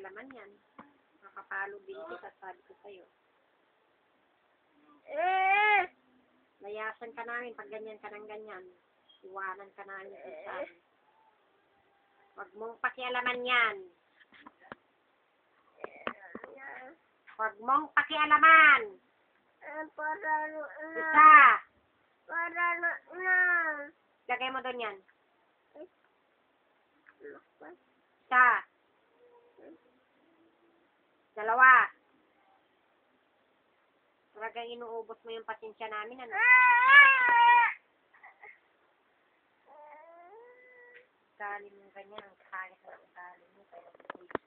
pakialaman yan. Nakapalo din kita, sabi ko sa'yo. Layasan ka namin pag ganyan ka ng ganyan. Iwanan ka namin isa. Huwag mong pakialaman yan. Huwag mong pakialaman. Isa. Lagay mo doon yan. Isa. Dalawa. Talagang inuubos mo yung pasensya namin, ano? Galing mo ganyan, ang kaya.